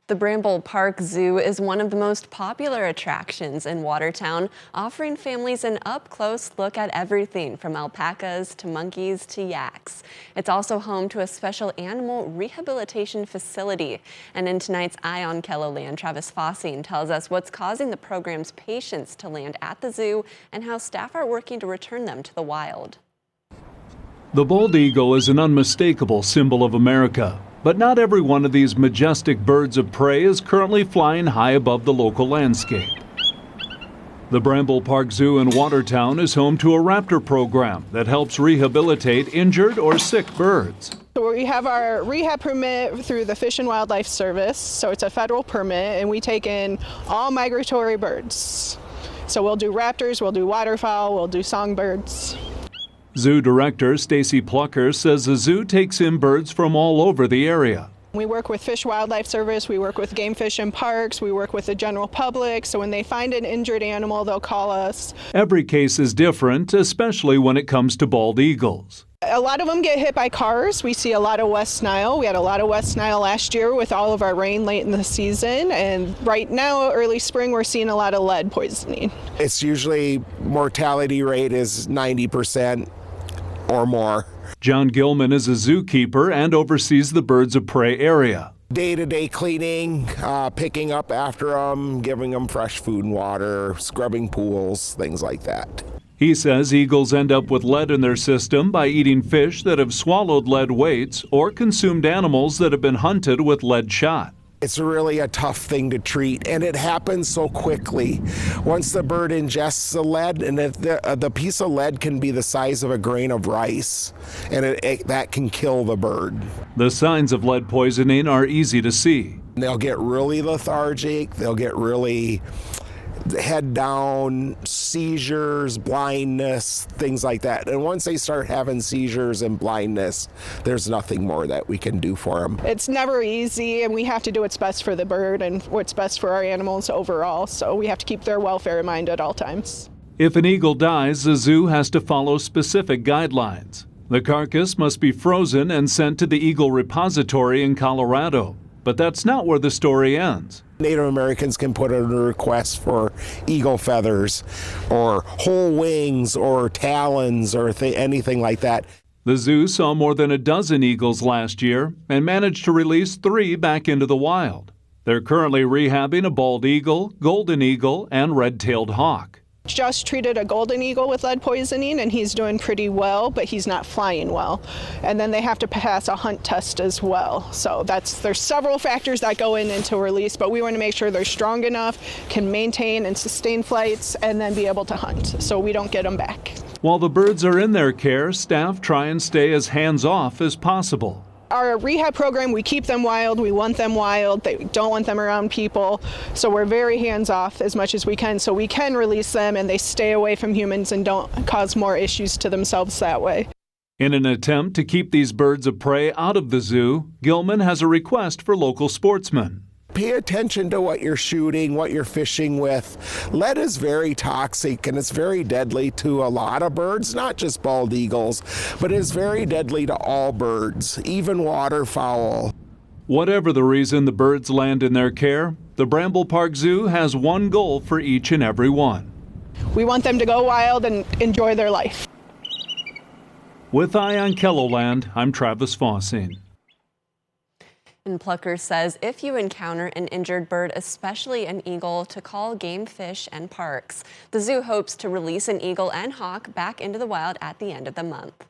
The Bramble Park Zoo is one of the most popular attractions in Watertown, offering families an up-close look at everything from alpacas to monkeys to yaks. It's also home to a special animal rehabilitation facility. And in tonight's Eye on KELOLAND, Travis Fossing tells us what's causing the program's patients to land at the zoo and how staff are working to return them to the wild. The bald eagle is an unmistakable symbol of America. But not every one of these majestic birds of prey is currently flying high above the local landscape. The Bramble Park Zoo in Watertown is home to a raptor program that helps rehabilitate injured or sick birds. So we have our rehab permit through the Fish and Wildlife Service, so it's a federal permit, and we take in all migratory birds. So we'll do raptors, we'll do waterfowl, we'll do songbirds. Zoo Director Stacy Plucker says the zoo takes in birds from all over the area. We work with Fish Wildlife Service, we work with Game Fish and Parks, we work with the general public, so when they find an injured animal, they'll call us. Every case is different, especially when it comes to bald eagles. A lot of them get hit by cars. We see a lot of West Nile. We had a lot of West Nile last year with all of our rain late in the season, and right now, early spring, we're seeing a lot of lead poisoning. It's usually mortality rate is 90%. Or more. John Gilman is a zookeeper and oversees the birds of prey area. Day-to-day cleaning, picking up after them, giving them fresh food and water, scrubbing pools, things like that. He says eagles end up with lead in their system by eating fish that have swallowed lead weights or consumed animals that have been hunted with lead shot. It's really a tough thing to treat, and it happens so quickly. Once the bird ingests the lead, and the piece of lead can be the size of a grain of rice, and that can kill the bird. The signs of lead poisoning are easy to see. They'll get really lethargic, they'll get really head down, seizures, blindness, things like that. And once they start having seizures and blindness, there's nothing more that we can do for them. It's never easy, and we have to do what's best for the bird and what's best for our animals overall, so we have to keep their welfare in mind at all times. If an eagle dies, the zoo has to follow specific guidelines. The carcass must be frozen and sent to the Eagle Repository in Colorado. But that's not where the story ends. Native Americans can put in a request for eagle feathers or whole wings or talons or anything like that. The zoo saw more than a dozen eagles last year and managed to release 3 back into the wild. They're currently rehabbing a bald eagle, golden eagle, and red-tailed hawk. Just treated a golden eagle with lead poisoning, and he's doing pretty well, but he's not flying well. And then they have to pass a hunt test as well. So there's several factors that go into release, but we want to make sure they're strong enough, can maintain and sustain flights, and then be able to hunt, so we don't get them back. While the birds are in their care, staff try and stay as hands-off as possible. Our rehab program, we keep them wild, we want them wild, they don't want them around people, so we're very hands-off as much as we can, so we can release them and they stay away from humans and don't cause more issues to themselves that way. In an attempt to keep these birds of prey out of the zoo, Gilman has a request for local sportsmen. Pay attention to what you're shooting, what you're fishing with. Lead is very toxic and it's very deadly to a lot of birds, not just bald eagles, but it's very deadly to all birds, even waterfowl. Whatever the reason the birds land in their care, the Bramble Park Zoo has one goal for each and every one. We want them to go wild and enjoy their life. With Eye on KELOLAND, I'm Travis Fossing. And Plucker says if you encounter an injured bird, especially an eagle, to call Game Fish and Parks. The zoo hopes to release an eagle and hawk back into the wild at the end of the month.